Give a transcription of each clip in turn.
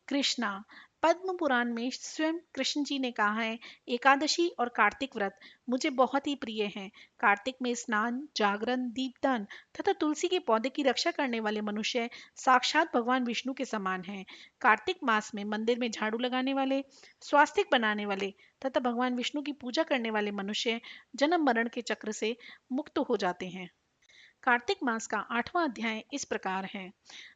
कृष्णा। पद्म पुराण में स्वयं कृष्ण जी ने कहा है, एकादशी और कार्तिक व्रत मुझे बहुत ही प्रिय हैं। कार्तिक में स्नान, जागरण, दीपदान तथा तुलसी के पौधे की रक्षा करने वाले मनुष्य साक्षात भगवान विष्णु के समान हैं। कार्तिक मास में मंदिर में झाड़ू लगाने वाले, स्वास्तिक बनाने वाले तथा भगवान विष्णु की पूजा करने वाले मनुष्य जन्म मरण के चक्र से मुक्त हो जाते हैं। कार्तिक मास का 8वां अध्याय इस प्रकार है।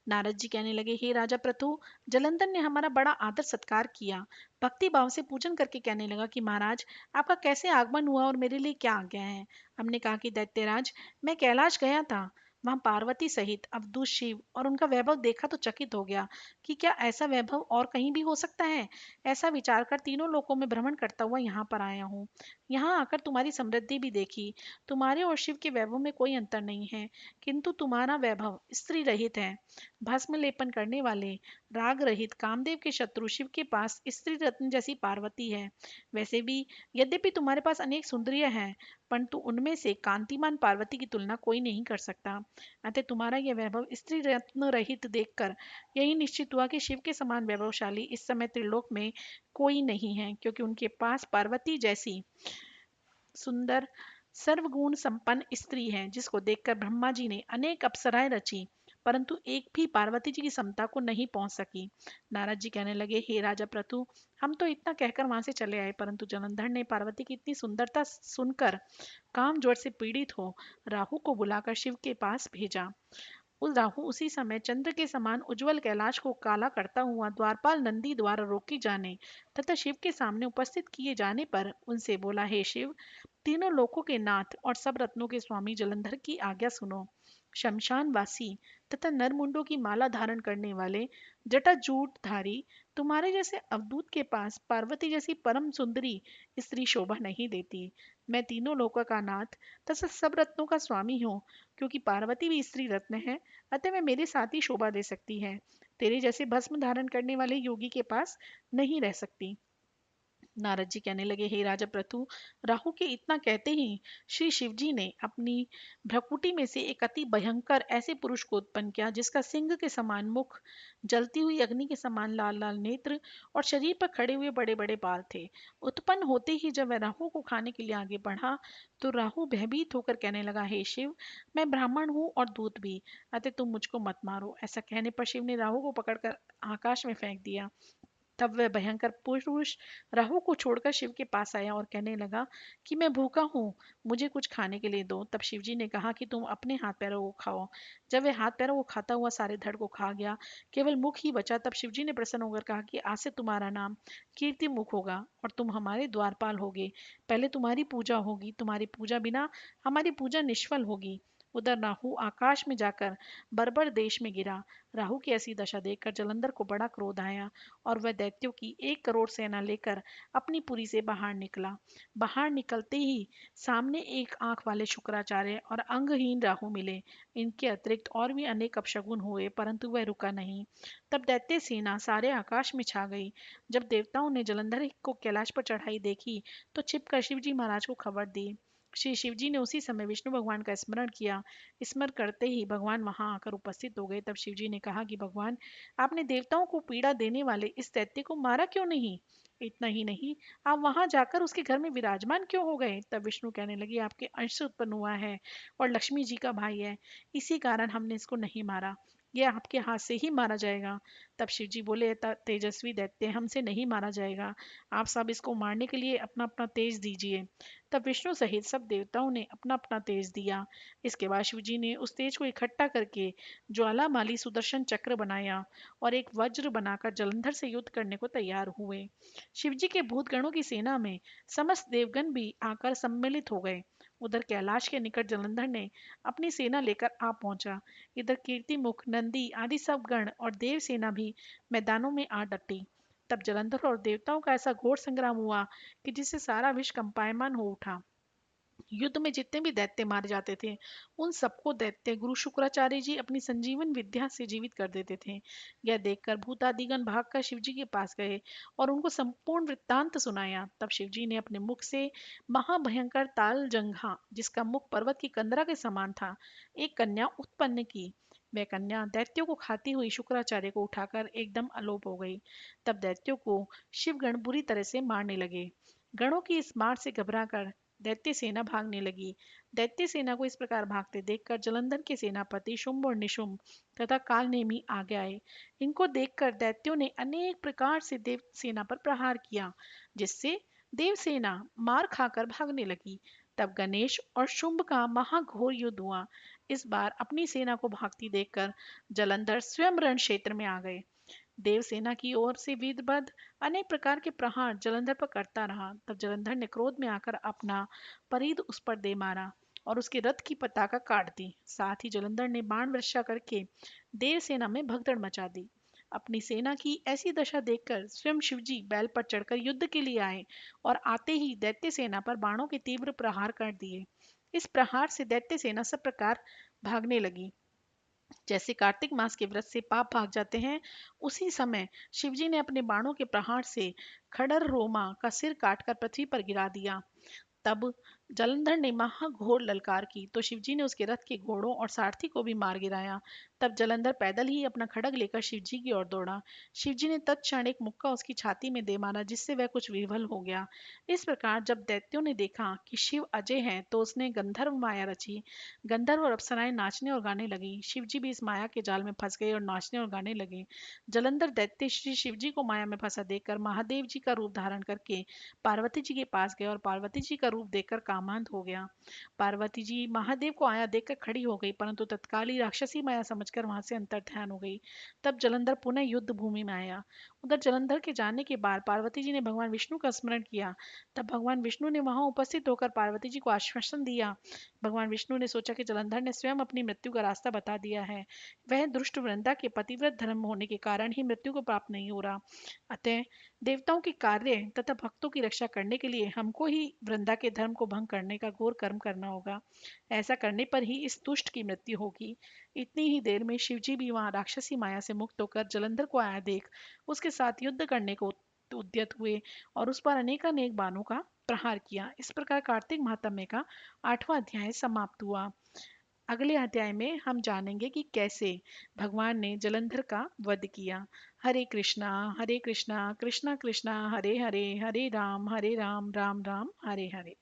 नारद जी कहने लगे, हे राजा प्रथु, जलंधर ने हमारा बड़ा आदर सत्कार किया। भक्ति भाव से पूजन करके कहने लगा कि महाराज, आपका कैसे आगमन हुआ और मेरे लिए क्या आज्ञा है। हमने कहा कि दैत्यराज, मैं कैलाश गया था। वहां पार्वती सहित अवधूत शिव और उनका वैभव देखा तो चकित हो गया कि क्या ऐसा वैभव और कहीं भी हो सकता है। ऐसा विचार कर तीनों लोकों में भ्रमण करता हुआ यहाँ पर आया हूँ। यहाँ आकर तुम्हारी समृद्धि भी देखी। तुम्हारे और शिव के वैभव में कोई अंतर नहीं है, किंतु तुम्हारा वैभव स्त्री रहित है। भस्म लेपन करने वाले, राग रहित कामदेव के शत्रु शिव के पास स्त्री रत्न जैसी पार्वती है। वैसे भी यद्यपि तुम्हारे पास अनेक सुंदरियां हैं, परंतु उनमें से कांतिमान पार्वती की तुलना कोई नहीं कर सकता। अतः तुम्हारा यह वैभव स्त्री रत्न रहित देखकर यही निश्चित हुआ कि शिव के समान वैभवशाली इस समय त्रिलोक में कोई नहीं है, क्योंकि उनके पास पार्वती जैसी सुंदर सर्वगुण संपन्न स्त्री है, जिसको देखकर ब्रह्मा जी ने अनेक अप्सराएं रची, परंतु एक भी पार्वती जी की समता को नहीं पहुंच सकी। नारद जी कहने लगे, हे राजा प्रतु, हम तो इतना कहकर वहां से चले आए, परंतु जलंधर ने पार्वती की इतनी सुंदरता सुनकर काम जोर से पीड़ित हो राहु को बुलाकर शिव के पास भेजा। उस राहु उसी समय चंद्र के समान उज्जवल कैलाश को काला करता हुआ द्वारपाल नंदी द्वारा रोके जाने तथा शिव के सामने उपस्थित किए जाने पर उनसे बोला, हे शिव, तीनों लोकों के नाथ और सब रत्नों के स्वामी जलंधर की आज्ञा सुनो। शमशान वासी तथा नरमुंडों की माला धारण करने वाले जटाजूट धारी तुम्हारे जैसे अवधूत के पास पार्वती जैसी परम सुंदरी स्त्री शोभा नहीं देती। मैं तीनों लोकों का नाथ तथा सब रत्नों का स्वामी हूँ। क्योंकि पार्वती भी स्त्री रत्न है, अतः वह मेरे साथ ही शोभा दे सकती है। तेरे जैसे भस्म धारण करने वाले योगी के पास नहीं रह सकती। नारद जी कहने लगे, हे राजा प्रथु, राहु के इतना कहते ही श्री शिव जी ने अपनी भ्रकुटी में से एक अति भयंकर ऐसे पुरुष को उत्पन्न किया, जिसका सिंह के समान मुख, जलती हुई अग्नि के समान लाल लाल नेत्र और शरीर पर खड़े हुए बड़े बड़े बाल थे। उत्पन्न होते ही जब वह राहु को खाने के लिए आगे बढ़ा, तो राहु भयभीत होकर कहने लगा, हे शिव, मैं ब्राह्मण हूँ और दूत भी, अतः तुम मुझको मत मारो। ऐसा कहने पर शिव ने राहु को पकड़कर आकाश में फेंक दिया। तब वह भयंकर पुरुष राहु को छोड़कर शिव के पास आया और कहने लगा कि मैं भूखा हूँ, मुझे कुछ खाने के लिए दो। तब शिव जी ने कहा कि तुम अपने हाथ पैरों को खाओ। जब वह हाथ पैरों को खाता हुआ सारे धड़ को खा गया, केवल मुख ही बचा, तब शिव जी ने प्रसन्न होकर कहा कि आज से तुम्हारा नाम कीर्ति मुख होगा और तुम हमारे द्वारपाल होगे। पहले तुम्हारी पूजा होगी, तुम्हारी पूजा बिना हमारी पूजा निष्फल होगी। उधर राहु आकाश में जाकर बर्बर देश में गिरा। राहु की ऐसी दशा देखकर जलंधर को बड़ा क्रोध आया और वह दैत्यों की 1 करोड़ सेना लेकर अपनी पुरी से बाहर निकला। बाहर निकलते ही सामने एक आंख वाले शुक्राचार्य और अंगहीन राहु मिले। इनके अतिरिक्त और भी अनेक अपशगुन हुए, परंतु वह रुका नहीं। तब दैत्य सेना सारे आकाश में छा गई। जब देवताओं ने जलंधर को कैलाश पर चढ़ाई देखी, तो छिपकर शिव जी महाराज को खबर दी। श्री शिव जी ने उसी समय विष्णु भगवान का स्मरण किया। स्मरण करते ही भगवान वहां आकर उपस्थित हो गए। तब शिव जी ने कहा कि भगवान, आपने देवताओं को पीड़ा देने वाले इस दैत्य को मारा क्यों नहीं? इतना ही नहीं, आप वहां जाकर उसके घर में विराजमान क्यों हो गए? तब विष्णु कहने लगे, आपके अंश से उत्पन्न हुआ है और लक्ष्मी जी का भाई है, इसी कारण हमने इसको नहीं मारा। यह आपके हाथ से ही मारा जाएगा। तब शिव जी बोले, तेजस्वी दैत्य, हमसे नहीं मारा जाएगा। आप सब इसको मारने के लिए अपना अपना तेज दीजिए। तब विष्णु सहित सब देवताओं ने अपना अपना तेज दिया। इसके बाद शिव जी ने उस तेज को इकट्ठा करके ज्वालामाली सुदर्शन चक्र बनाया और एक वज्र बनाकर जलंधर से युद्ध करने को तैयार हुए। शिवजी के भूतगणों की सेना में समस्त देवगण भी आकर सम्मिलित हो गए। उधर कैलाश के निकट जलंधर ने अपनी सेना लेकर आ पहुंचा। इधर कीर्तिमुख, नंदी आदि सब गण और देव सेना भी मैदानों में आ डटी। तब जलंधर और देवताओं का ऐसा घोर संग्राम हुआ कि जिससे सारा विश्व कंपायमान हो उठा। युद्ध में जितने भी दैत्य मारे जाते थे, उन सबको दैत्य गुरु शुक्राचार्य जी अपनी संजीवन विद्या से जीवित कर देते थे। यह देखकर भूतादिगण भागकर शिव जी के पास गए और उनको संपूर्ण वृत्तांत सुनाया। तब शिव जी ने अपने मुख से महाभयंकर ताल जंघा, जिसका मुख पर्वत की कंदरा के समान था, एक कन्या उत्पन्न की। वह कन्या दैत्यों को खाती हुई शुक्राचार्य को उठाकर एकदम अलोप हो गई। तब दैत्यों को शिवगण बुरी तरह से मारने लगे। गणों की इस मार से घबराकर दैत्य सेना भागने लगी। दैत्य सेना को इस प्रकार भागते देखकर जलंधर के सेनापति शुंभ और निशुंभ तथा कालनेमी आगे आए। इनको देखकर दैत्यों ने अनेक प्रकार से देव सेना पर प्रहार किया, जिससे देवसेना मार खाकर भागने लगी। तब गणेश और शुंभ का महाघोर युद्ध हुआ। इस बार अपनी सेना को भागती देखकर जलंधर स्वयं रण क्षेत्र में आ गए। देवसेना की ओर से वीरभद्र अनेक प्रकार के प्रहार जलंधर पर करता रहा। तब जलंधर ने क्रोध में आकर अपना परिध उस पर दे मारा और उसके रथ की पताका काट दी। साथ ही जलंधर ने बाण वर्षा करके देवसेना में भगदड़ मचा दी। अपनी सेना की ऐसी दशा देखकर स्वयं शिवजी बैल पर चढ़कर युद्ध के लिए आए और आते ही दैत्य सेना पर बाणों के तीव्र प्रहार कर दिए। इस प्रहार से दैत्य सेना सब प्रकार भागने लगी। जैसे कार्तिक मास के व्रत से पाप भाग जाते हैं, उसी समय शिवजी ने अपने बाणों के प्रहार से खडर रोमा का सिर काटकर पृथ्वी पर गिरा दिया। तब जलंधर ने महाघोर ललकार की तो शिवजी ने उसके रथ के घोड़ों और सारथी को भी मार गिराया। तब जलंधर पैदल ही अपना खड़ग लेकर शिवजी की ओर दौड़ा। शिवजी ने तत्क्षण एक मुक्का उसकी छाती में दे मारा, जिससे वह कुछ विह्वल हो गया। इस प्रकार जब दैत्यों ने देखा कि शिव अजय हैं, तो उसने गंधर्व माया रची। गंधर्व और अप्सराएं नाचने और गाने लगी। शिवजी भी इस माया के जाल में फंस गए और नाचने और गाने लगे। जलंधर दैत्य श्री शिवजी को माया में फंसा देखकर महादेव जी का रूप धारण करके पार्वती जी के पास गया और पार्वती जी का रूप देखकर कामांध हो गया। पार्वती जी महादेव को आया देखकर खड़ी हो गई, परंतु तत्काल ही राक्षसी माया समझकर वहां से अंतर्ध्यान हो गई। तब जलंधर पुनः युद्ध भूमि में आया। उधर जलंधर के जाने के बाद पार्वती जी ने भगवान विष्णु का स्मरण किया। तब भगवान विष्णु ने वहां उपस्थित होकर पार्वती जी को आश्वासन दिया। भगवान विष्णु ने सोचा कि जलंधर ने स्वयं अपनी मृत्यु का रास्ता बता दिया है। वह दुष्ट वृंदा के पतिव्रत धर्म होने के कारण ही मृत्यु को प्राप्त नहीं हो रहा। अतः देवताओं के कार्य तथा भक्तों की रक्षा करने के लिए हमको ही वृंदा के धर्म को भंग करने का घोर कर्म करना होगा। ऐसा करने पर ही इस दुष्ट की मृत्यु होगी। इतनी ही देर में शिवजी भी वहां राक्षसी माया से मुक्त होकर जलंधर को आया देख उसके साथ युद्ध करने को उद्यत हुए और उस पर अनेकानेक बाणों का प्रहार किया। इस प्रकार कार्तिक महात्म्य का 8वां अध्याय समाप्त हुआ। अगले अध्याय में हम जानेंगे कि कैसे भगवान ने जलंधर का वध किया। हरे कृष्णा कृष्णा कृष्णा हरे हरे, हरे राम राम राम हरे हरे।